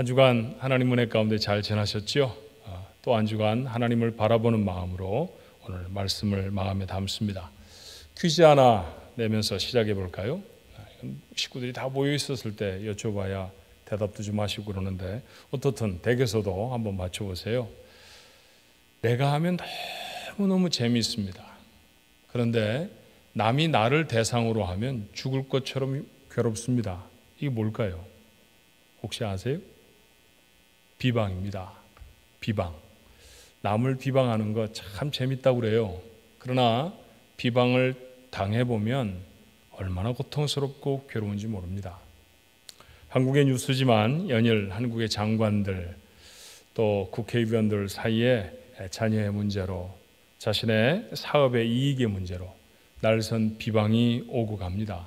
한 주간 하나님 은혜 가운데 잘 지나셨죠? 또 한 주간 하나님을 바라보는 마음으로 오늘 말씀을 마음에 담습니다. 퀴즈 하나 내면서 시작해 볼까요? 식구들이 다 모여 있었을 때 여쭤봐야 대답도 좀 하시고 그러는데 어떻든 댁에서도 한번 맞춰보세요. 내가 하면 너무너무 재미있습니다. 그런데 남이 나를 대상으로 하면 죽을 것처럼 괴롭습니다. 이게 뭘까요? 혹시 아세요? 비방입니다. 비방. 남을 비방하는 거 참 재밌다고 그래요. 그러나 비방을 당해보면 얼마나 고통스럽고 괴로운지 모릅니다. 한국의 뉴스지만 연일 한국의 장관들 또 국회의원들 사이에 자녀의 문제로 자신의 사업의 이익의 문제로 날선 비방이 오고 갑니다.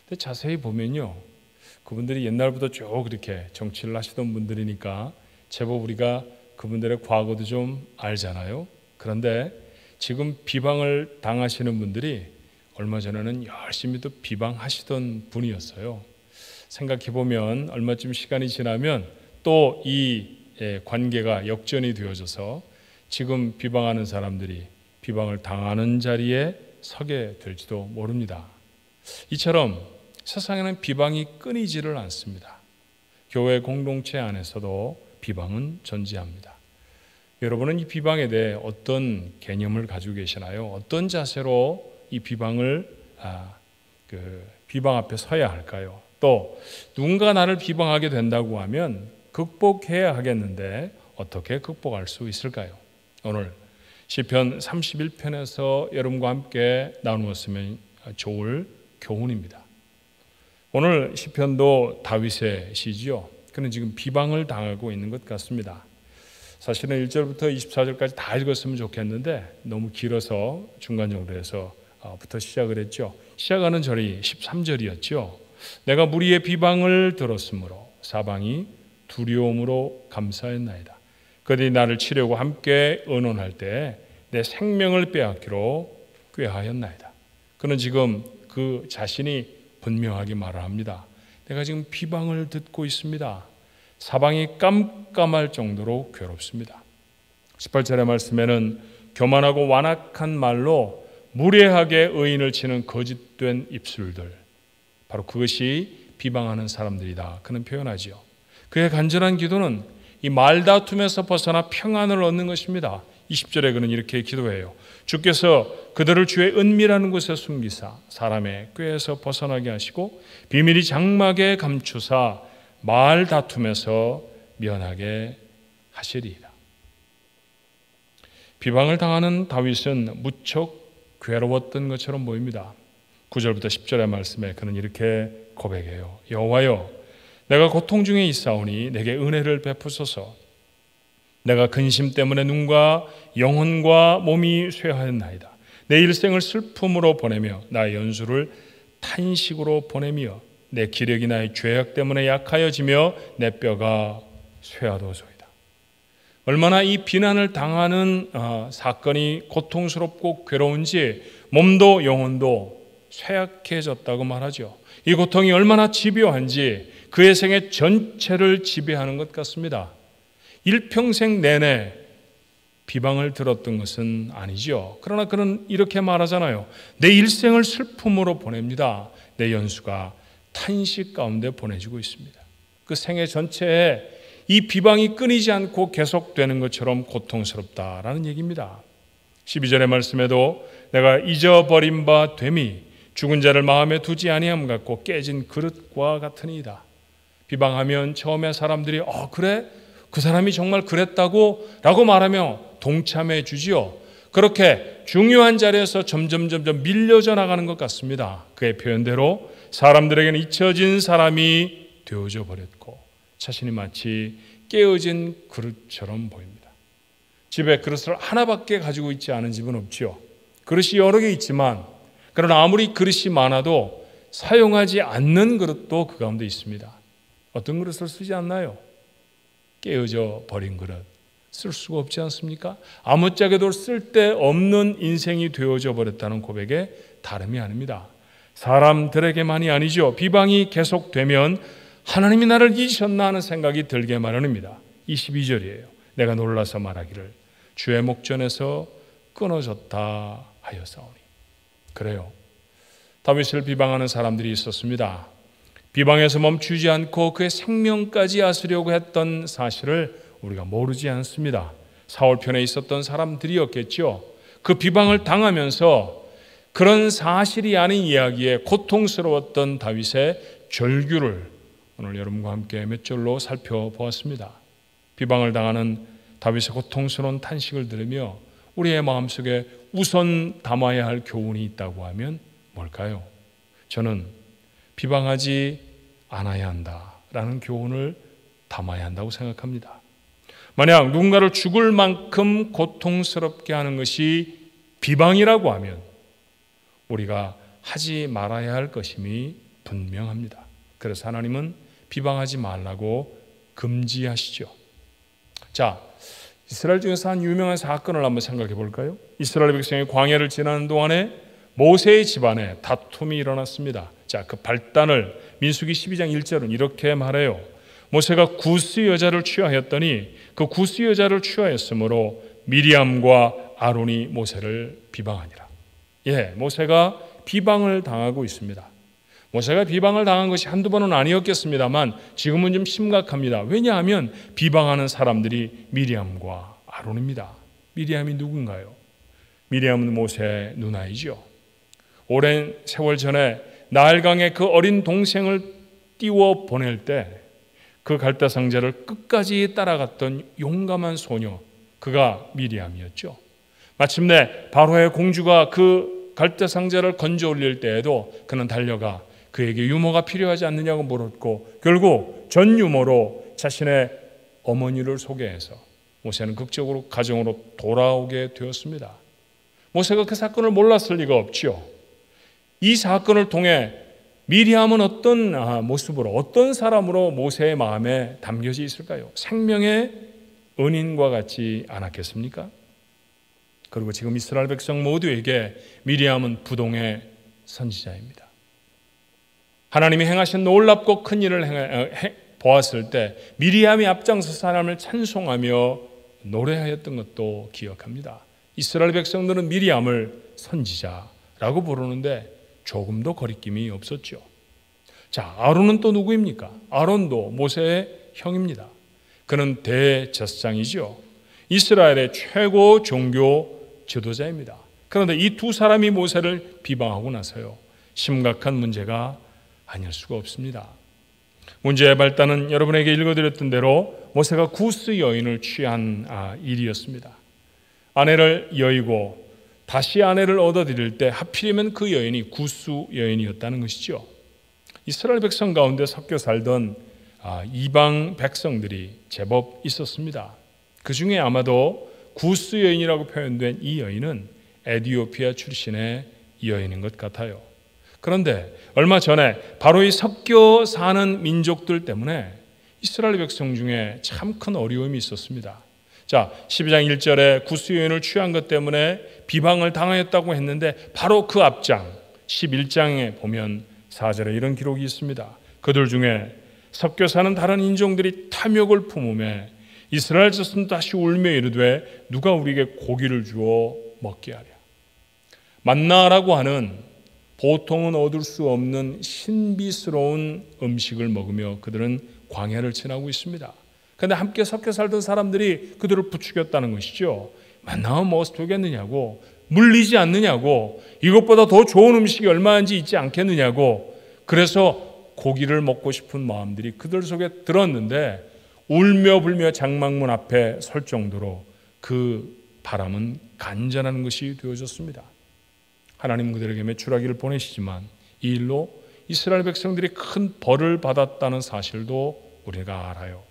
근데 자세히 보면요, 그분들이 옛날부터 쭉 이렇게 정치를 하시던 분들이니까 제법 우리가 그분들의 과거도 좀 알잖아요. 그런데 지금 비방을 당하시는 분들이 얼마 전에는 열심히 또 비방하시던 분이었어요. 생각해보면 얼마쯤 시간이 지나면 또 이 관계가 역전이 되어져서 지금 비방하는 사람들이 비방을 당하는 자리에 서게 될지도 모릅니다. 이처럼 세상에는 비방이 끊이지를 않습니다. 교회 공동체 안에서도 비방은 전제합니다. 여러분은 이 비방에 대해 어떤 개념을 가지고 계시나요? 어떤 자세로 이 비방을 비방 앞에 서야 할까요? 또 누군가 나를 비방하게 된다고 하면 극복해야 하겠는데 어떻게 극복할 수 있을까요? 오늘 시편 31편에서 여러분과 함께 나누었으면 좋을 교훈입니다. 오늘 시편도 다윗의 시지요. 그는 지금 비방을 당하고 있는 것 같습니다. 사실은 1절부터 24절까지 다 읽었으면 좋겠는데 너무 길어서 중간 정도에서부터 시작을 했죠. 시작하는 절이 13절이었죠. 내가 무리의 비방을 들었으므로 사방이 두려움으로 감사했나이다. 그들이 나를 치려고 함께 의논할 때 내 생명을 빼앗기로 꾀하였나이다. 그는 지금 그 자신이 분명하게 말을 합니다. 내가 지금 비방을 듣고 있습니다. 사방이 깜깜할 정도로 괴롭습니다. 18절의 말씀에는 교만하고 완악한 말로 무례하게 의인을 치는 거짓된 입술들, 바로 그것이 비방하는 사람들이다. 그는 표현하지요. 그의 간절한 기도는 이 말다툼에서 벗어나 평안을 얻는 것입니다. 20절에 그는 이렇게 기도해요. 주께서 그들을 주의 은밀한 곳에 숨기사 사람의 꾀에서 벗어나게 하시고 비밀이 장막에 감추사 말다툼에서 면하게 하시리이다. 비방을 당하는 다윗은 무척 괴로웠던 것처럼 보입니다. 9절부터 10절의 말씀에 그는 이렇게 고백해요. 여호와여, 내가 고통 중에 있사오니 내게 은혜를 베푸소서. 내가 근심 때문에 눈과 영혼과 몸이 쇠하였나이다. 내 일생을 슬픔으로 보내며 나의 연수를 탄식으로 보내며 내 기력이 나의 죄악 때문에 약하여지며 내 뼈가 쇠하도소이다. 얼마나 이 비난을 당하는 사건이 고통스럽고 괴로운지 몸도 영혼도 쇠약해졌다고 말하죠. 이 고통이 얼마나 집요한지 그의 생애 전체를 지배하는 것 같습니다. 일평생 내내 비방을 들었던 것은 아니죠. 그러나 그는 이렇게 말하잖아요. 내 일생을 슬픔으로 보냅니다. 내 연수가 탄식 가운데 보내지고 있습니다. 그 생애 전체에 이 비방이 끊이지 않고 계속되는 것처럼 고통스럽다라는 얘기입니다. 12절의 말씀에도 내가 잊어버린 바 됨이 죽은 자를 마음에 두지 아니함 같고 깨진 그릇과 같으니이다. 비방하면 처음에 사람들이 그래? 그 사람이 정말 그랬다고? 라고 말하며 동참해 주지요. 그렇게 중요한 자리에서 점점 밀려져 나가는 것 같습니다. 그의 표현대로 사람들에게는 잊혀진 사람이 되어져 버렸고 자신이 마치 깨어진 그릇처럼 보입니다. 집에 그릇을 하나밖에 가지고 있지 않은 집은 없죠. 그릇이 여러 개 있지만 그러나 아무리 그릇이 많아도 사용하지 않는 그릇도 그 가운데 있습니다. 어떤 그릇을 쓰지 않나요? 깨어져 버린 그릇 쓸 수가 없지 않습니까? 아무짝에도 쓸데없는 인생이 되어져 버렸다는 고백에 다름이 아닙니다. 사람들에게만이 아니죠. 비방이 계속되면 하나님이 나를 잊으셨나 하는 생각이 들게 마련입니다. 22절이에요. 내가 놀라서 말하기를 주의 목전에서 끊어졌다 하였사오니. 그래요. 다윗을 비방하는 사람들이 있었습니다. 비방에서 멈추지 않고 그의 생명까지 앗으려고 했던 사실을 우리가 모르지 않습니다. 사울 편에 있었던 사람들이었겠죠. 그 비방을 당하면서 그런 사실이 아닌 이야기에 고통스러웠던 다윗의 절규를 오늘 여러분과 함께 몇 절로 살펴보았습니다. 비방을 당하는 다윗의 고통스러운 탄식을 들으며 우리의 마음속에 우선 담아야 할 교훈이 있다고 하면 뭘까요? 저는 비방하지 않아야 한다라는 교훈을 담아야 한다고 생각합니다. 만약 누군가를 죽을 만큼 고통스럽게 하는 것이 비방이라고 하면 우리가 하지 말아야 할 것임이 분명합니다. 그래서 하나님은 비방하지 말라고 금지하시죠. 자, 이스라엘 중에서 한 유명한 사건을 한번 생각해 볼까요? 이스라엘 백성이 광야를 지나는 동안에 모세의 집안에 다툼이 일어났습니다. 자, 그 발단을 민수기 12장 1절은 이렇게 말해요. 모세가 구스 여자를 취하였더니 그 구스 여자를 취하였으므로 미리암과 아론이 모세를 비방하니라. 모세가 비방을 당하고 있습니다. 모세가 비방을 당한 것이 한두 번은 아니었겠습니다만 지금은 좀 심각합니다. 왜냐하면 비방하는 사람들이 미리암과 아론입니다. 미리암이 누군가요? 미리암은 모세의 누나이죠. 오랜 세월 전에 나일강에 그 어린 동생을 띄워 보낼 때 그 갈대상자를 끝까지 따라갔던 용감한 소녀, 그가 미리암이었죠. 마침내 바로의 공주가 그 갈대상자를 건져 올릴 때에도 그는 달려가 그에게 유모가 필요하지 않느냐고 물었고 결국 전 유모로 자신의 어머니를 소개해서 모세는 극적으로 가정으로 돌아오게 되었습니다. 모세가 그 사건을 몰랐을 리가 없지요. 이 사건을 통해 미리암은 어떤 모습으로, 어떤 사람으로 모세의 마음에 담겨져 있을까요? 생명의 은인과 같지 않았겠습니까? 그리고 지금 이스라엘 백성 모두에게 미리암은 부동의 선지자입니다. 하나님이 행하신 놀랍고 큰 일을 보았을 때 미리암이 앞장서서 하나님을 찬송하며 노래하였던 것도 기억합니다. 이스라엘 백성들은 미리암을 선지자라고 부르는데 조금도 거리낌이 없었죠. 자, 아론은 또 누구입니까? 아론도 모세의 형입니다. 그는 대제사장이죠. 이스라엘의 최고 종교 지도자입니다. 그런데 이 두 사람이 모세를 비방하고 나서요, 심각한 문제가 아닐 수가 없습니다. 문제의 발단은 여러분에게 읽어드렸던 대로 모세가 구스 여인을 취한 일이었습니다. 아내를 여의고 다시 아내를 얻어들일 때 하필이면 그 여인이 구스 여인이었다는 것이죠. 이스라엘 백성 가운데 섞여 살던 이방 백성들이 제법 있었습니다. 그 중에 아마도 구스 여인이라고 표현된 이 여인은 에티오피아 출신의 여인인 것 같아요. 그런데 얼마 전에 바로 이 섞여 사는 민족들 때문에 이스라엘 백성 중에 참 큰 어려움이 있었습니다. 자, 12장 1절에 구스 여인을 취한 것 때문에 비방을 당하였다고 했는데 바로 그 앞장 11장에 보면 4절에 이런 기록이 있습니다. 그들 중에 섞여 사는 다른 인종들이 탐욕을 품음에 이스라엘 자손 다시 울며 이르되 누가 우리에게 고기를 주어 먹게 하랴. 만나라고 하는 보통은 얻을 수 없는 신비스러운 음식을 먹으며 그들은 광야를 지나고 있습니다. 그런데 함께 섞여 살던 사람들이 그들을 부추겼다는 것이죠. 만나면 먹어서 되겠느냐고, 물리지 않느냐고, 이것보다 더 좋은 음식이 얼마인지 있지 않겠느냐고. 그래서 고기를 먹고 싶은 마음들이 그들 속에 들었는데 울며 불며 장막문 앞에 설 정도로 그 바람은 간절한 것이 되어졌습니다. 하나님은 그들에게 메추라기를 보내시지만 이 일로 이스라엘 백성들이 큰 벌을 받았다는 사실도 우리가 알아요.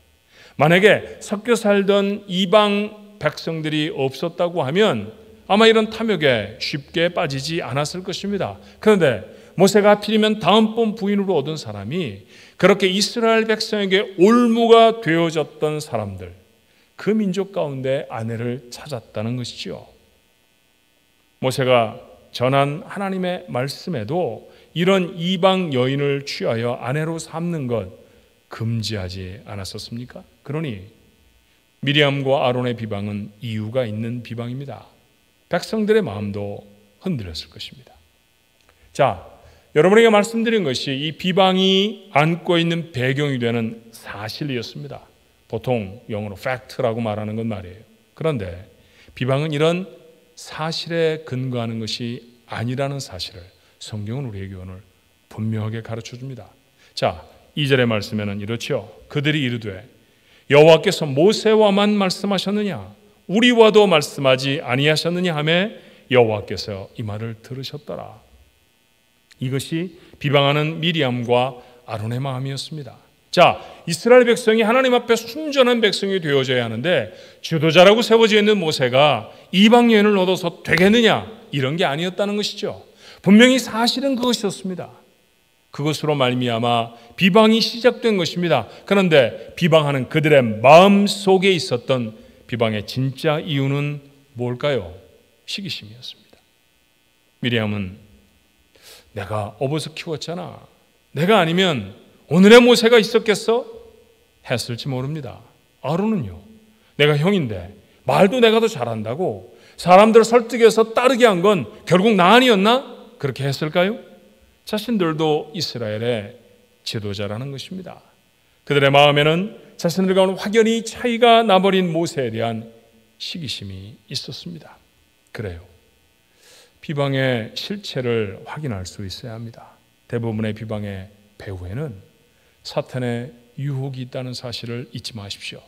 만약에 섞여 살던 이방 백성들이 없었다고 하면 아마 이런 탐욕에 쉽게 빠지지 않았을 것입니다. 그런데 모세가 하필이면 다음번 부인으로 얻은 사람이 그렇게 이스라엘 백성에게 올무가 되어졌던 사람들, 그 민족 가운데 아내를 찾았다는 것이죠. 모세가 전한 하나님의 말씀에도 이런 이방 여인을 취하여 아내로 삼는 것, 금지하지 않았었습니까? 그러니 미리암과 아론의 비방은 이유가 있는 비방입니다. 백성들의 마음도 흔들렸을 것입니다. 자, 여러분에게 말씀드린 것이 이 비방이 안고 있는 배경이 되는 사실이었습니다. 보통 영어로 fact라고 말하는 건 말이에요. 그런데 비방은 이런 사실에 근거하는 것이 아니라는 사실을 성경은 우리에게 오늘 분명하게 가르쳐 줍니다. 자, 2절의 말씀에는 이렇죠. 그들이 이르되 여호와께서 모세와만 말씀하셨느냐 우리와도 말씀하지 아니하셨느냐 하며 여호와께서 이 말을 들으셨더라. 이것이 비방하는 미리암과 아론의 마음이었습니다. 자, 이스라엘 백성이 하나님 앞에 순전한 백성이 되어져야 하는데 지도자라고 세워져 있는 모세가 이방 여인을 얻어서 되겠느냐 이런 게 아니었다는 것이죠. 분명히 사실은 그것이었습니다. 그것으로 말미암아 비방이 시작된 것입니다. 그런데 비방하는 그들의 마음 속에 있었던 비방의 진짜 이유는 뭘까요? 시기심이었습니다. 미리암은 내가 업어서 키웠잖아. 내가 아니면 오늘의 모세가 있었겠어? 했을지 모릅니다. 아론은요. 내가 형인데 말도 내가 더 잘한다고 사람들을 설득해서 따르게 한 건 결국 나 아니었나? 그렇게 했을까요? 자신들도 이스라엘의 지도자라는 것입니다. 그들의 마음에는 자신들과 확연히 차이가 나버린 모세에 대한 시기심이 있었습니다. 그래요. 비방의 실체를 확인할 수 있어야 합니다. 대부분의 비방의 배후에는 사탄의 유혹이 있다는 사실을 잊지 마십시오.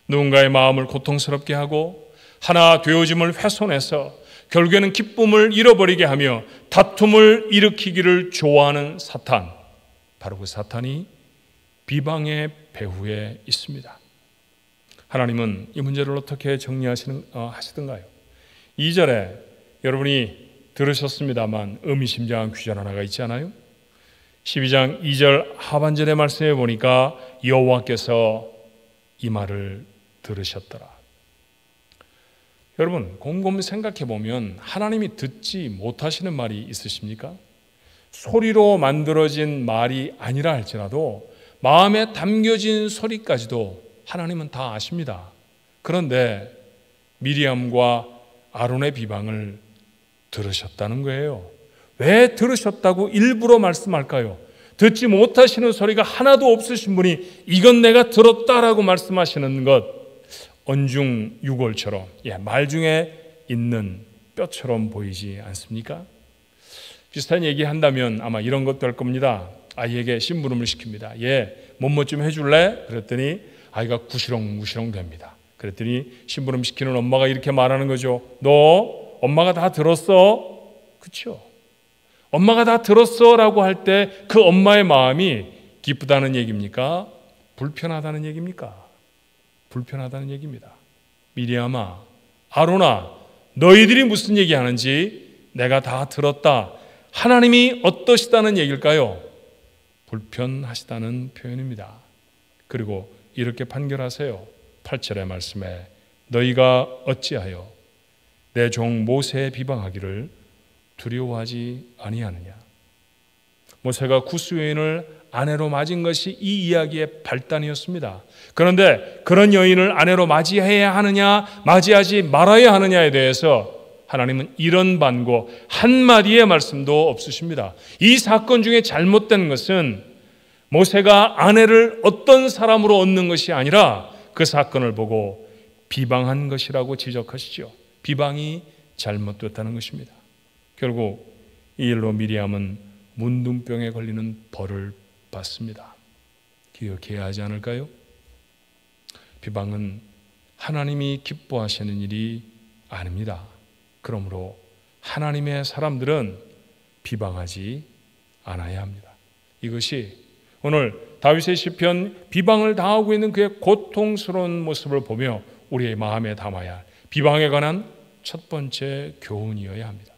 누군가의 마음을 고통스럽게 하고 하나 되어짐을 훼손해서 결국에는 기쁨을 잃어버리게 하며 다툼을 일으키기를 좋아하는 사탄, 바로 그 사탄이 비방의 배후에 있습니다. 하나님은 이 문제를 어떻게 하시던가요? 2절에 여러분이 들으셨습니다만 의미심장한 규절 하나가 있지 않아요? 12장 2절 하반절의 말씀에 보니까 여호와께서 이 말을 들으셨더라. 여러분 곰곰이 생각해 보면 하나님이 듣지 못하시는 말이 있으십니까? 소리로 만들어진 말이 아니라 할지라도 마음에 담겨진 소리까지도 하나님은 다 아십니다. 그런데 미리암과 아론의 비방을 들으셨다는 거예요. 왜 들으셨다고 일부러 말씀할까요? 듣지 못하시는 소리가 하나도 없으신 분이 이건 내가 들었다라고 말씀하시는 것, 언중유골처럼 말 중에 있는 뼈처럼 보이지 않습니까? 비슷한 얘기 한다면 아마 이런 것도 할 겁니다. 아이에게 심부름을 시킵니다. 뭐뭐 좀 해줄래? 그랬더니 아이가 구시렁구시렁 됩니다. 그랬더니 심부름 시키는 엄마가 이렇게 말하는 거죠. 너 엄마가 다 들었어? 그렇죠? 엄마가 다 들었어 라고 할 때 그 엄마의 마음이 기쁘다는 얘기입니까? 불편하다는 얘기입니까? 불편하다는 얘기입니다. 미리암아, 아론아, 너희들이 무슨 얘기하는지 내가 다 들었다. 하나님이 어떠시다는 얘기일까요? 불편하시다는 표현입니다. 그리고 이렇게 판결하세요. 8절의 말씀에 너희가 어찌하여 내 종 모세의 비방하기를 두려워하지 아니하느냐. 모세가 구스 여인을 아내로 맞은 것이 이 이야기의 발단이었습니다. 그런데 그런 여인을 아내로 맞이해야 하느냐 맞이하지 말아야 하느냐에 대해서 하나님은 이런 반고 한마디의 말씀도 없으십니다. 이 사건 중에 잘못된 것은 모세가 아내를 어떤 사람으로 얻는 것이 아니라 그 사건을 보고 비방한 것이라고 지적하시죠. 비방이 잘못됐다는 것입니다. 결국 이 일로 미리암은 문둥병에 걸리는 벌을 받습니다. 기억해야 하지 않을까요? 비방은 하나님이 기뻐하시는 일이 아닙니다. 그러므로 하나님의 사람들은 비방하지 않아야 합니다. 이것이 오늘 다윗의 시편 비방을 당하고 있는 그의 고통스러운 모습을 보며 우리의 마음에 담아야 할 비방에 관한 첫 번째 교훈이어야 합니다.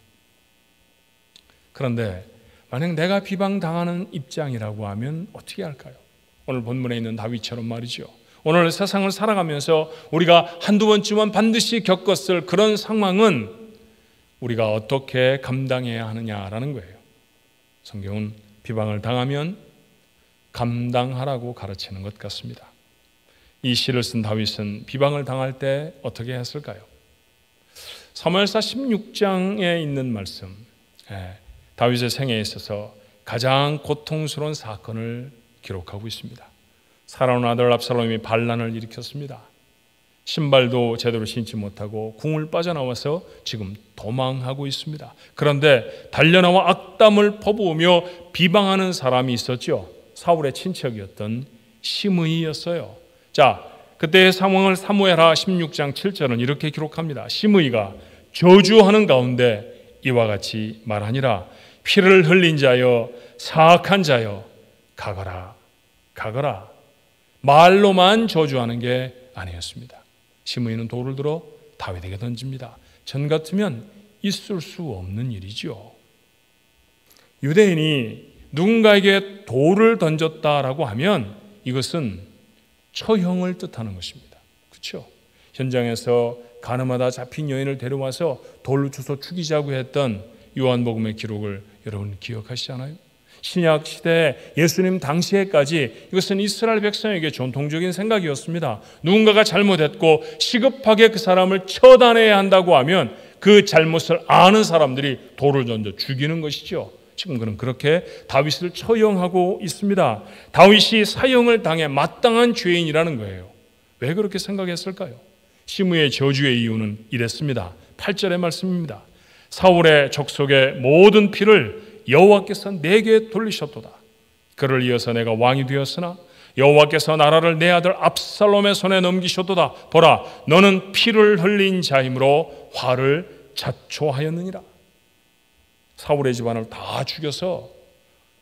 그런데 만약 내가 비방당하는 입장이라고 하면 어떻게 할까요? 오늘 본문에 있는 다윗처럼 말이죠. 오늘 세상을 살아가면서 우리가 한두 번쯤은 반드시 겪었을 그런 상황은 우리가 어떻게 감당해야 하느냐라는 거예요. 성경은 비방을 당하면 감당하라고 가르치는 것 같습니다. 이 시를 쓴 다윗은 비방을 당할 때 어떻게 했을까요? 사무엘사 16장에 있는 말씀, 다윗의 생애에 있어서 가장 고통스러운 사건을 기록하고 있습니다. 사랑하는 아들 압살롬이 반란을 일으켰습니다. 신발도 제대로 신지 못하고 궁을 빠져나와서 지금 도망하고 있습니다. 그런데 달려나와 악담을 퍼부으며 비방하는 사람이 있었죠. 사울의 친척이었던 시므이였어요. 자, 그때의 상황을 사무엘하 16장 7절은 이렇게 기록합니다. 시므이가 저주하는 가운데 이와 같이 말하니라. 피를 흘린 자여, 사악한 자여, 가거라, 가거라. 말로만 저주하는 게 아니었습니다. 시므이는 돌을 들어 다윗에게 던집니다. 전 같으면 있을 수 없는 일이죠. 유대인이 누군가에게 돌을 던졌다라고 하면 이것은 처형을 뜻하는 것입니다. 그렇죠? 현장에서 가늠하다 잡힌 여인을 데려와서 돌로 주워 죽이자고 했던 요한복음의 기록을 여러분 기억하시지 않아요? 신약 시대 예수님 당시에까지 이것은 이스라엘 백성에게 전통적인 생각이었습니다. 누군가가 잘못했고 시급하게 그 사람을 처단해야 한다고 하면 그 잘못을 아는 사람들이 돌을 던져 죽이는 것이죠. 지금 그는 그렇게 다윗을 처형하고 있습니다. 다윗이 사형을 당해 마땅한 죄인이라는 거예요. 왜 그렇게 생각했을까요? 시므이의 저주의 이유는 이랬습니다. 8절의 말씀입니다. 사울의 족속의 모든 피를 여호와께서 내게 돌리셨도다. 그를 이어서 내가 왕이 되었으나 여호와께서 나라를 내 아들 압살롬의 손에 넘기셨도다. 보라, 너는 피를 흘린 자이므로 화를 자초하였느니라. 사울의 집안을 다 죽여서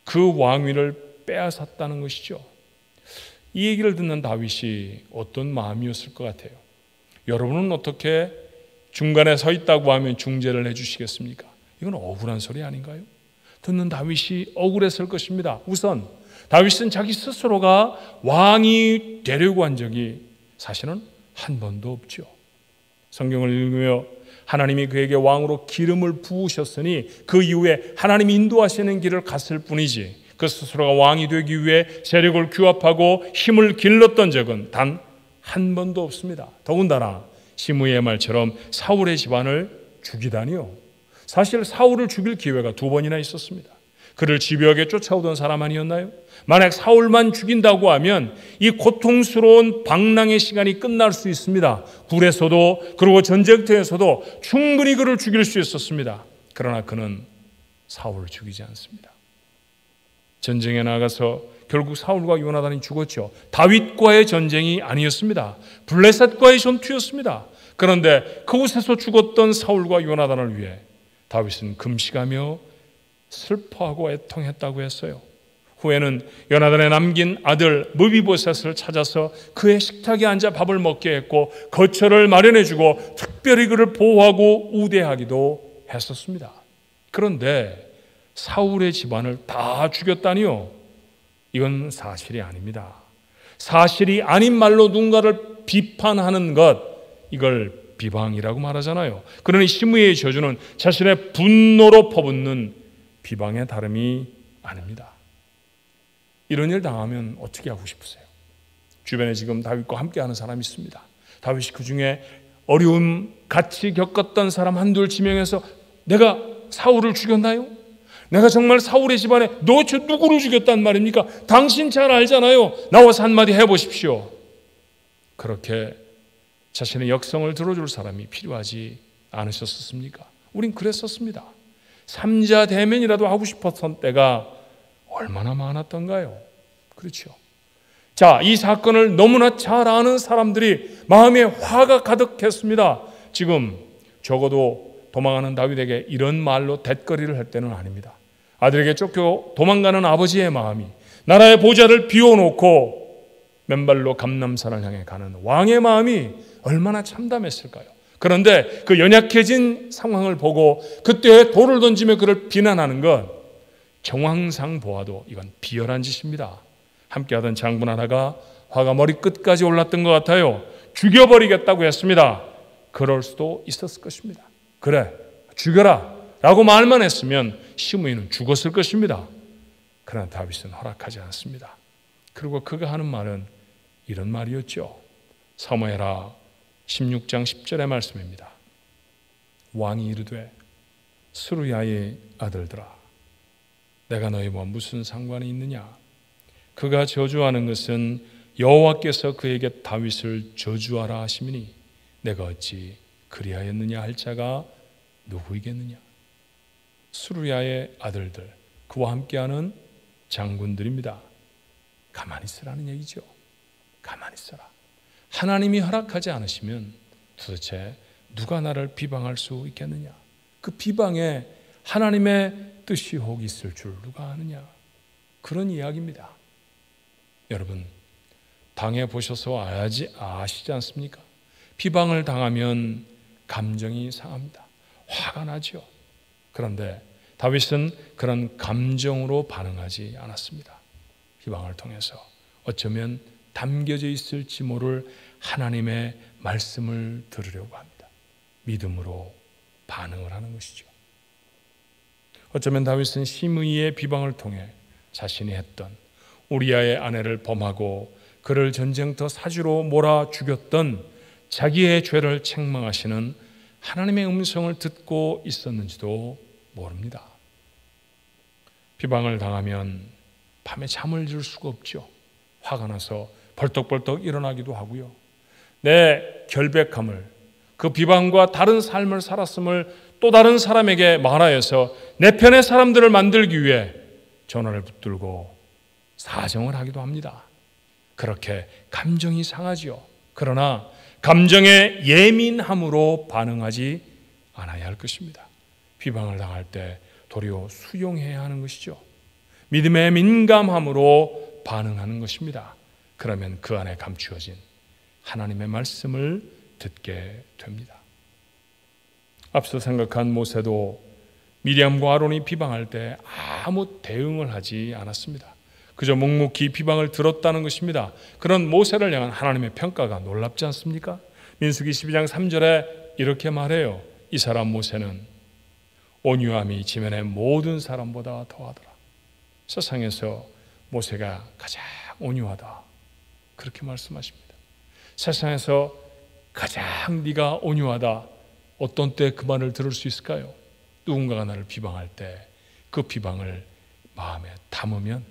그 왕위를 빼앗았다는 것이죠. 이 얘기를 듣는 다윗이 어떤 마음이었을 것 같아요? 여러분은 어떻게 중간에 서 있다고 하면 중재를 해주시겠습니까? 이건 억울한 소리 아닌가요? 듣는 다윗이 억울했을 것입니다. 우선 다윗은 자기 스스로가 왕이 되려고 한 적이 사실은 한 번도 없죠. 성경을 읽으며 하나님이 그에게 왕으로 기름을 부으셨으니 그 이후에 하나님이 인도하시는 길을 갔을 뿐이지 그 스스로가 왕이 되기 위해 세력을 규합하고 힘을 길렀던 적은 단 한 번도 없습니다. 더군다나 시므이의 말처럼 사울의 집안을 죽이다니요. 사실 사울을 죽일 기회가 2번이나 있었습니다. 그를 집요하게 쫓아오던 사람 아니었나요? 만약 사울만 죽인다고 하면 이 고통스러운 방랑의 시간이 끝날 수 있습니다. 굴에서도 그리고 전쟁터에서도 충분히 그를 죽일 수 있었습니다. 그러나 그는 사울을 죽이지 않습니다. 전쟁에 나가서 결국 사울과 요나단이 죽었죠. 다윗과의 전쟁이 아니었습니다. 블레셋과의 전투였습니다. 그런데 그곳에서 죽었던 사울과 요나단을 위해 다윗은 금식하며 슬퍼하고 애통했다고 했어요. 후에는 요나단의 남긴 아들 무비보셋을 찾아서 그의 식탁에 앉아 밥을 먹게 했고 거처를 마련해주고 특별히 그를 보호하고 우대하기도 했었습니다. 그런데 사울의 집안을 다 죽였다니요? 이건 사실이 아닙니다. 사실이 아닌 말로 누군가를 비판하는 것, 이걸 비방이라고 말하잖아요. 그러니 시므이의 저주는 자신의 분노로 퍼붓는 비방의 다름이 아닙니다. 이런 일 당하면 어떻게 하고 싶으세요? 주변에 지금 다윗과 함께하는 사람이 있습니다. 다윗이 그 중에 어려움 같이 겪었던 사람 한둘 지명해서 내가 사울을 죽였나요? 내가 정말 사울의 집안에 도대체 누구를 죽였단 말입니까? 당신 잘 알잖아요. 나와서 한마디 해보십시오. 그렇게 자신의 역성을 들어줄 사람이 필요하지 않으셨습니까? 우린 그랬었습니다. 삼자 대면이라도 하고 싶었던 때가 얼마나 많았던가요? 그렇죠. 자, 이 사건을 너무나 잘 아는 사람들이 마음에 화가 가득했습니다. 지금 적어도 도망하는 다윗에게 이런 말로 대거리를 할 때는 아닙니다. 아들에게 쫓겨 도망가는 아버지의 마음이 나라의 보좌를 비워놓고 맨발로 감람산을 향해 가는 왕의 마음이 얼마나 참담했을까요? 그런데 그 연약해진 상황을 보고 그때 돌을 던지며 그를 비난하는 건 정황상 보아도 이건 비열한 짓입니다. 함께하던 장군 하나가 화가 머리끝까지 올랐던 것 같아요. 죽여버리겠다고 했습니다. 그럴 수도 있었을 것입니다. 그래, 죽여라 라고 말만 했으면 시므이는 죽었을 것입니다. 그러나 다윗은 허락하지 않습니다. 그리고 그가 하는 말은 이런 말이었죠. 사무엘하 16장 10절의 말씀입니다. 왕이 이르되 스루야의 아들들아, 내가 너희와 무슨 상관이 있느냐? 그가 저주하는 것은 여호와께서 그에게 다윗을 저주하라 하심이니 내가 어찌 그리하였느냐 할 자가 누구이겠느냐? 스루야의 아들들, 그와 함께하는 장군들입니다. 가만히 있으라는 얘기죠. 가만히 있어라. 하나님이 허락하지 않으시면 도대체 누가 나를 비방할 수 있겠느냐? 그 비방에 하나님의 뜻이 혹 있을 줄 누가 아느냐? 그런 이야기입니다. 여러분, 당해보셔서 아시지 않습니까? 비방을 당하면 감정이 상합니다. 화가 나죠. 그런데 다윗은 그런 감정으로 반응하지 않았습니다. 비방을 통해서 어쩌면 담겨져 있을지 모를 하나님의 말씀을 들으려고 합니다. 믿음으로 반응을 하는 것이죠. 어쩌면 다윗은 시므이의 비방을 통해 자신이 했던 우리아의 아내를 범하고 그를 전쟁터 사주로 몰아 죽였던 자기의 죄를 책망하시는 하나님의 음성을 듣고 있었는지도 모릅니다. 비방을 당하면 밤에 잠을 들 수가 없죠. 화가 나서 벌떡벌떡 일어나기도 하고요. 내 결백함을, 그 비방과 다른 삶을 살았음을 또 다른 사람에게 말하여서 내 편의 사람들을 만들기 위해 전화를 붙들고 사정을 하기도 합니다. 그렇게 감정이 상하지요. 그러나 감정에 예민함으로 반응하지 않아야 할 것입니다. 비방을 당할 때 도리어 수용해야 하는 것이죠. 믿음의 민감함으로 반응하는 것입니다. 그러면 그 안에 감추어진 하나님의 말씀을 듣게 됩니다. 앞서 생각한 모세도 미리암과 아론이 비방할 때 아무 대응을 하지 않았습니다. 그저 묵묵히 비방을 들었다는 것입니다. 그런 모세를 향한 하나님의 평가가 놀랍지 않습니까? 민수기 12장 3절에 이렇게 말해요. 이 사람 모세는 온유함이 지면의 모든 사람보다 더하더라. 세상에서 모세가 가장 온유하다, 그렇게 말씀하십니다. 세상에서 가장 네가 온유하다, 어떤 때 그 말을 들을 수 있을까요? 누군가가 나를 비방할 때 그 비방을 마음에 담으면,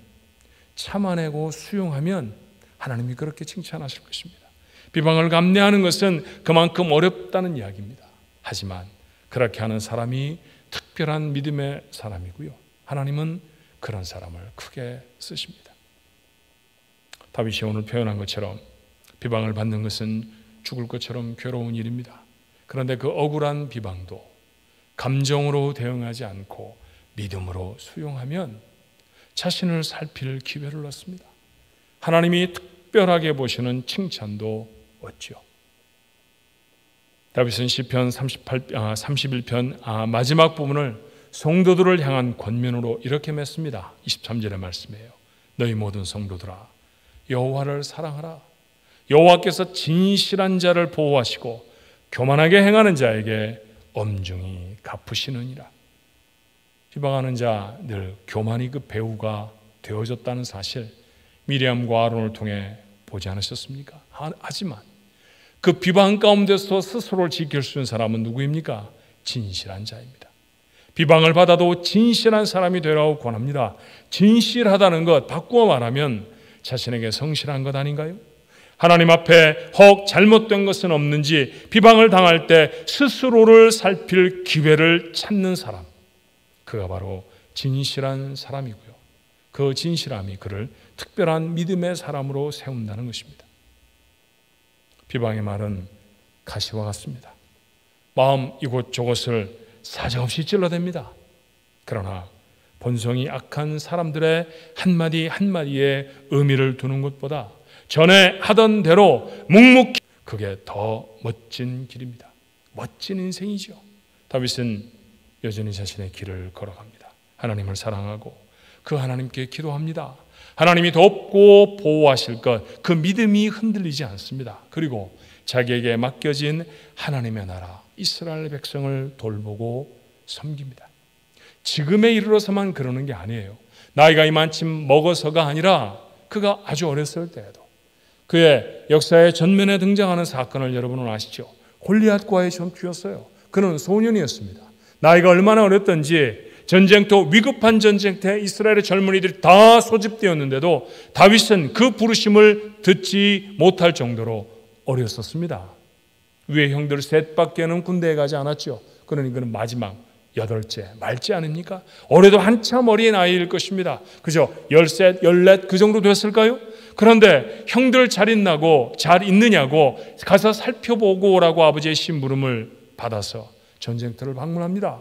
참아내고 수용하면 하나님이 그렇게 칭찬하실 것입니다. 비방을 감내하는 것은 그만큼 어렵다는 이야기입니다. 하지만 그렇게 하는 사람이 특별한 믿음의 사람이고요, 하나님은 그런 사람을 크게 쓰십니다. 다윗이 오늘 표현한 것처럼 비방을 받는 것은 죽을 것처럼 괴로운 일입니다. 그런데 그 억울한 비방도 감정으로 대응하지 않고 믿음으로 수용하면 자신을 살필 기회를 얻습니다. 하나님이 특별하게 보시는 칭찬도 얻죠. 다윗은 시편 31편 마지막 부분을 성도들을 향한 권면으로 이렇게 맺습니다. 23절의 말씀이에요. 너희 모든 성도들아, 여호와를 사랑하라. 여호와께서 진실한 자를 보호하시고 교만하게 행하는 자에게 엄중히 갚으시느니라. 비방하는 자 늘 교만이 그 배후가 되어졌다는 사실 미리암과 아론을 통해 보지 않으셨습니까? 하지만 그 비방 가운데서 스스로를 지킬 수 있는 사람은 누구입니까? 진실한 자입니다. 비방을 받아도 진실한 사람이 되라고 권합니다. 진실하다는 것, 바꾸어 말하면 자신에게 성실한 것 아닌가요? 하나님 앞에 혹 잘못된 것은 없는지 비방을 당할 때 스스로를 살필 기회를 찾는 사람, 그가 바로 진실한 사람이고요, 그 진실함이 그를 특별한 믿음의 사람으로 세운다는 것입니다. 비방의 말은 가시와 같습니다. 마음 이곳저곳을 사정없이 찔러댑니다. 그러나 본성이 악한 사람들의 한마디 한마디에 의미를 두는 것보다 전에 하던 대로 묵묵히, 그게 더 멋진 길입니다. 멋진 인생이죠. 다윗은 여전히 자신의 길을 걸어갑니다. 하나님을 사랑하고 그 하나님께 기도합니다. 하나님이 돕고 보호하실 것, 그 믿음이 흔들리지 않습니다. 그리고 자기에게 맡겨진 하나님의 나라 이스라엘 백성을 돌보고 섬깁니다. 지금에 이르러서만 그러는 게 아니에요. 나이가 이만큼 먹어서가 아니라 그가 아주 어렸을 때에도 그의 역사의 전면에 등장하는 사건을 여러분은 아시죠? 골리앗과의 전투였어요. 그는 소년이었습니다. 나이가 얼마나 어렸던지 전쟁터, 위급한 전쟁터에 이스라엘의 젊은이들이 다 소집되었는데도 다윗은 그 부르심을 듣지 못할 정도로 어렸었습니다. 위에 형들 셋밖에는 군대에 가지 않았죠. 그러니 그는 마지막 8째, 말째 아닙니까? 올해도 한참 어린 아이일 것입니다. 그죠? 13, 14 그 정도 됐을까요? 그런데 형들 잘 있나고 잘 있느냐고 가서 살펴보고 오라고 아버지의 심부름을 받아서 전쟁터를 방문합니다.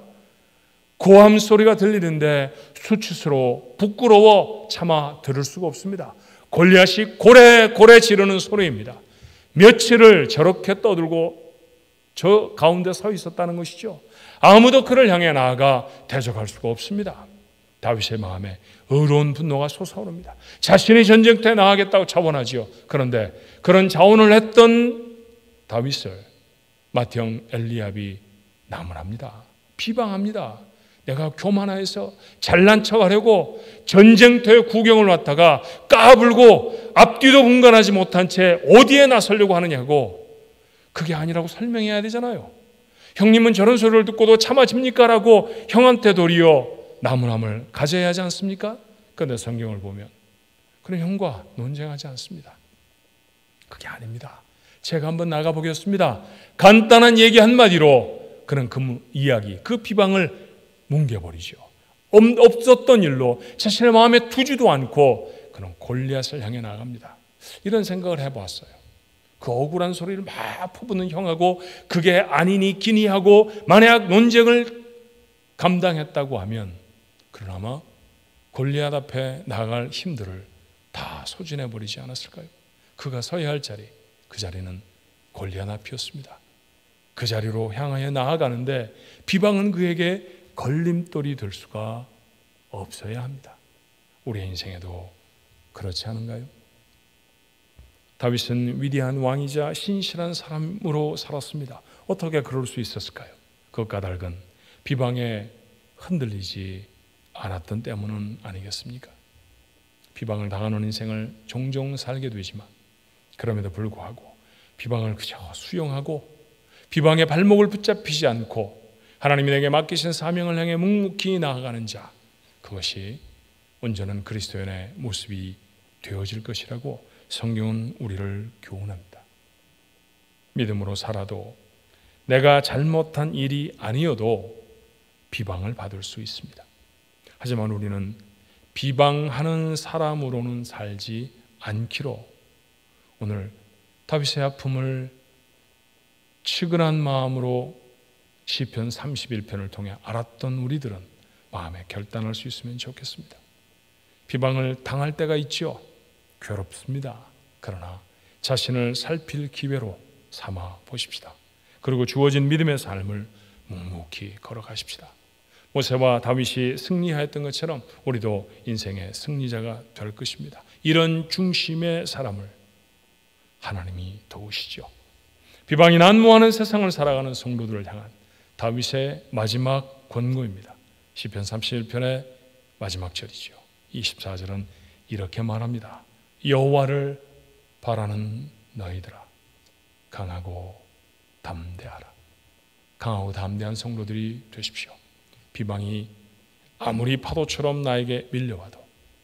고함 소리가 들리는데 수치스러워 부끄러워 차마 들을 수가 없습니다. 골리앗이 고래고래 지르는 소리입니다. 며칠을 저렇게 떠들고 저 가운데 서 있었다는 것이죠. 아무도 그를 향해 나아가 대적할 수가 없습니다. 다윗의 마음에 의로운 분노가 솟아오릅니다. 자신이 전쟁터에 나가겠다고 자원하지요. 그런데 그런 자원을 했던 다윗을 맏형 엘리압이 나무랍니다. 비방합니다. 내가 교만해서 잘난 척하려고 전쟁터에 구경을 왔다가 까불고 앞뒤도 분간하지 못한 채 어디에 나서려고 하느냐고. 그게 아니라고 설명해야 되잖아요. 형님은 저런 소리를 듣고도 참아집니까? 라고 형한테 도리어 나무람을 가져야 하지 않습니까? 그런데 성경을 보면 그런 형과 논쟁하지 않습니다. 그게 아닙니다. 제가 한번 나가보겠습니다. 간단한 얘기 한마디로 그는 그 이야기, 그 비방을 뭉개버리죠. 없었던 일로 자신의 마음에 두지도 않고 그는 골리앗을 향해 나갑니다. 이런 생각을 해보았어요. 그 억울한 소리를 막 퍼붓는 형하고 그게 아니니 기니 하고 만약 논쟁을 감당했다고 하면 그러나 골리앗 앞에 나갈 힘들을 다 소진해버리지 않았을까요? 그가 서야 할 자리, 그 자리는 골리앗 앞이었습니다. 그 자리로 향하여 나아가는데 비방은 그에게 걸림돌이 될 수가 없어야 합니다. 우리의 인생에도 그렇지 않은가요? 다윗은 위대한 왕이자 신실한 사람으로 살았습니다. 어떻게 그럴 수 있었을까요? 그 까닭은 비방에 흔들리지 않았던 때문은 아니겠습니까? 비방을 당하는 인생을 종종 살게 되지만 그럼에도 불구하고 비방을 그저 수용하고 비방의 발목을 붙잡히지 않고 하나님이 내게 맡기신 사명을 향해 묵묵히 나아가는 자, 그것이 온전한 그리스도인의 모습이 되어질 것이라고 성경은 우리를 교훈합니다. 믿음으로 살아도 내가 잘못한 일이 아니어도 비방을 받을 수 있습니다. 하지만 우리는 비방하는 사람으로는 살지 않기로 오늘 다윗의 아픔을 측은한 마음으로 시편 31편을 통해 알았던 우리들은 마음에 결단할 수 있으면 좋겠습니다. 비방을 당할 때가 있죠. 괴롭습니다. 그러나 자신을 살필 기회로 삼아 보십시다. 그리고 주어진 믿음의 삶을 묵묵히 걸어가십시다. 모세와 다윗이 승리하였던 것처럼 우리도 인생의 승리자가 될 것입니다. 이런 중심의 사람을 하나님이 도우시죠. 비방이 난무하는 세상을 살아가는 성도들을 향한 다윗의 마지막 권고입니다. 시편 31편의 마지막 절이죠. 24절은 이렇게 말합니다. 여호와를 바라는 너희들아, 강하고 담대하라. 강하고 담대한 성도들이 되십시오. 비방이 아무리 파도처럼 나에게 밀려와도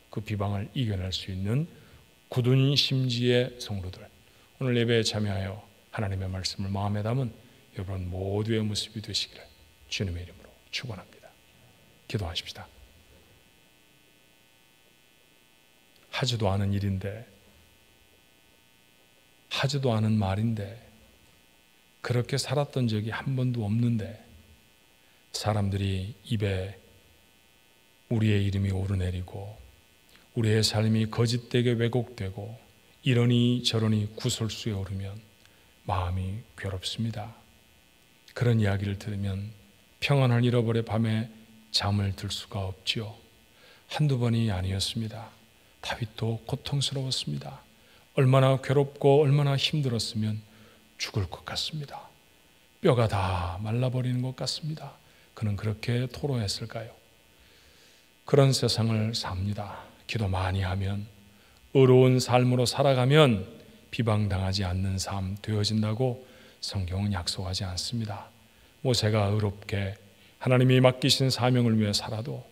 그 비방을 이겨낼 수 있는 굳은 심지의 성도들, 오늘 예배에 참여하여 하나님의 말씀을 마음에 담은 여러분 모두의 모습이 되시기를 주님의 이름으로 축원합니다. 기도하십시다. 하지도 않은 일인데, 하지도 않은 말인데, 그렇게 살았던 적이 한 번도 없는데 사람들이 입에 우리의 이름이 오르내리고 우리의 삶이 거짓되게 왜곡되고 이러니 저러니 구설수에 오르면 마음이 괴롭습니다. 그런 이야기를 들으면 평안을 잃어버려 밤에 잠을 들 수가 없지요. 한두 번이 아니었습니다. 다윗도 고통스러웠습니다. 얼마나 괴롭고 얼마나 힘들었으면 죽을 것 같습니다. 뼈가 다 말라버리는 것 같습니다. 그는 그렇게 토로했을까요? 그런 세상을 삽니다. 기도 많이 하면 의로운 삶으로 살아가면 비방당하지 않는 삶 되어진다고 성경은 약속하지 않습니다. 모세가 의롭게 하나님이 맡기신 사명을 위해 살아도,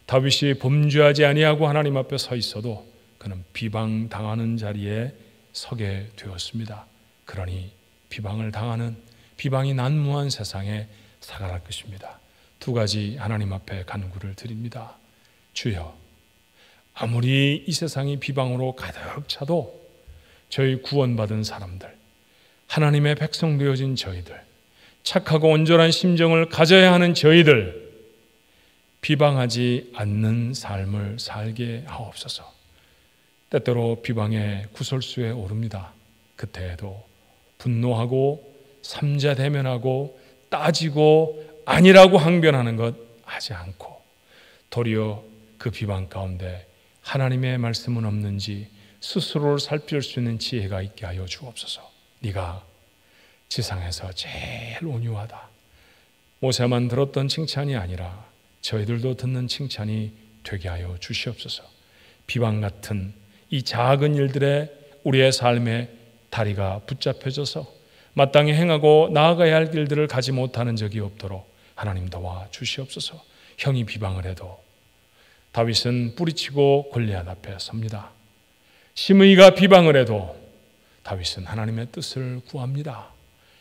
다윗이 범죄하지 아니하고 하나님 앞에 서 있어도 그는 비방당하는 자리에 서게 되었습니다. 그러니 비방을 당하는, 비방이 난무한 세상에 살아갈 것입니다. 두 가지 하나님 앞에 간구를 드립니다. 주여, 아무리 이 세상이 비방으로 가득 차도 저희 구원받은 사람들, 하나님의 백성 되어진 저희들, 착하고 온전한 심정을 가져야 하는 저희들, 비방하지 않는 삶을 살게 하옵소서. 때때로 비방의 구설수에 오릅니다. 그때에도 분노하고 삼자대면하고 따지고 아니라고 항변하는 것 하지 않고, 도리어 그 비방 가운데 하나님의 말씀은 없는지 스스로를 살필 수 있는 지혜가 있게 하여 주옵소서. 네가 지상에서 제일 온유하다. 모세만 들었던 칭찬이 아니라 저희들도 듣는 칭찬이 되게 하여 주시옵소서. 비방 같은 이 작은 일들에 우리의 삶에 다리가 붙잡혀져서 마땅히 행하고 나아가야 할 길들을 가지 못하는 적이 없도록 하나님 도와 주시옵소서. 형이 비방을 해도 다윗은 뿌리치고 골리앗 앞에 섭니다. 시므이가 비방을 해도 다윗은 하나님의 뜻을 구합니다.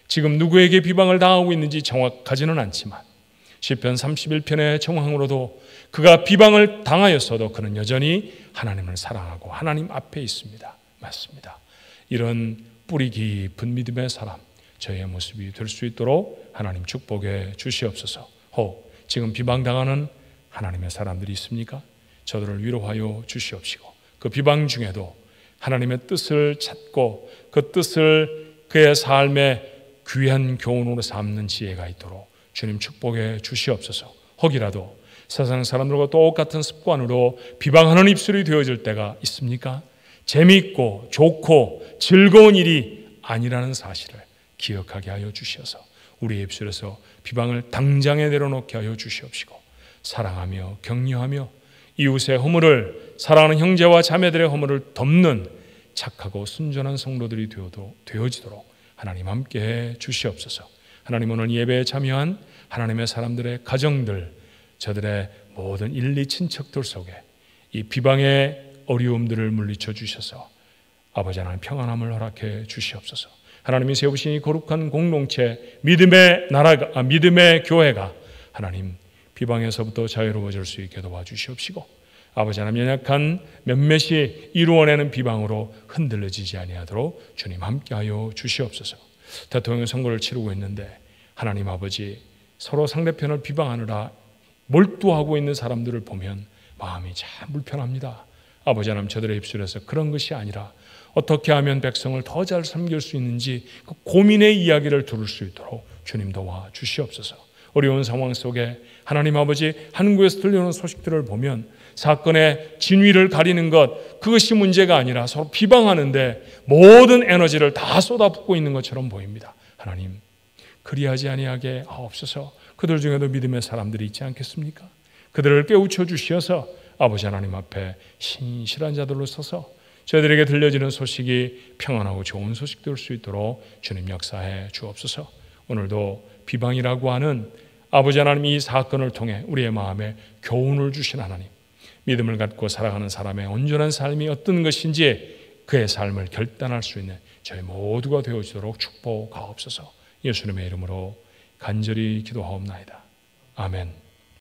지금 누구에게 비방을 당하고 있는지 정확하지는 않지만 시편 31편의 정황으로도 그가 비방을 당하였어도 그는 여전히 하나님을 사랑하고 하나님 앞에 있습니다. 맞습니다. 이런 뿌리 깊은 믿음의 사람, 저희의 모습이 될 수 있도록 하나님 축복해 주시옵소서. 혹 지금 비방당하는 하나님의 사람들이 있습니까? 저들을 위로하여 주시옵시고, 그 비방 중에도 하나님의 뜻을 찾고 그 뜻을 그의 삶의 귀한 교훈으로 삼는 지혜가 있도록 주님 축복해 주시옵소서. 혹이라도 세상 사람들과 똑같은 습관으로 비방하는 입술이 되어질 때가 있습니까? 재미있고 좋고 즐거운 일이 아니라는 사실을 기억하게 하여 주셔서 우리의 입술에서 비방을 당장에 내려놓게 하여 주시옵시고, 사랑하며 격려하며 이웃의 허물을, 사랑하는 형제와 자매들의 허물을 덮는 착하고 순전한 성도들이 되어지도록 하나님 함께해 주시옵소서. 하나님, 오늘 예배에 참여한 하나님의 사람들의 가정들, 저들의 모든 일리 친척들 속에 이 비방의 어려움들을 물리쳐 주셔서 아버지 하나님 평안함을 허락해 주시옵소서. 하나님이 세우신 이 거룩한 공동체, 믿음의 나라가, 믿음의 교회가 하나님 비방에서부터 자유로워질 수 있게 도와주시옵시고, 아버지 하나님 연약한 몇몇이 이루어내는 비방으로 흔들려지지 아니하도록 주님 함께하여 주시옵소서. 대통령 선거를 치르고 있는데 하나님 아버지, 서로 상대편을 비방하느라 몰두하고 있는 사람들을 보면 마음이 참 불편합니다. 아버지 하나님, 저들의 입술에서 그런 것이 아니라 어떻게 하면 백성을 더 잘 섬길 수 있는지 그 고민의 이야기를 들을 수 있도록 주님 도와 주시옵소서. 어려운 상황 속에 하나님 아버지, 한국에서 들려오는 소식들을 보면 사건의 진위를 가리는 것, 그것이 문제가 아니라 서로 비방하는데 모든 에너지를 다 쏟아붓고 있는 것처럼 보입니다. 하나님, 그리하지 아니하게 하옵소서. 그들 중에도 믿음의 사람들이 있지 않겠습니까? 그들을 깨우쳐 주시어서 아버지 하나님 앞에 신실한 자들로 서서 저희들에게 들려지는 소식이 평안하고 좋은 소식 될 수 있도록 주님 역사해 주옵소서. 오늘도 비방이라고 하는 아버지 하나님, 이 사건을 통해 우리의 마음에 교훈을 주신 하나님, 믿음을 갖고 살아가는 사람의 온전한 삶이 어떤 것인지 그의 삶을 결단할 수 있는 저희 모두가 되어지도록 축복하옵소서. 예수님의 이름으로 간절히 기도하옵나이다. 아멘.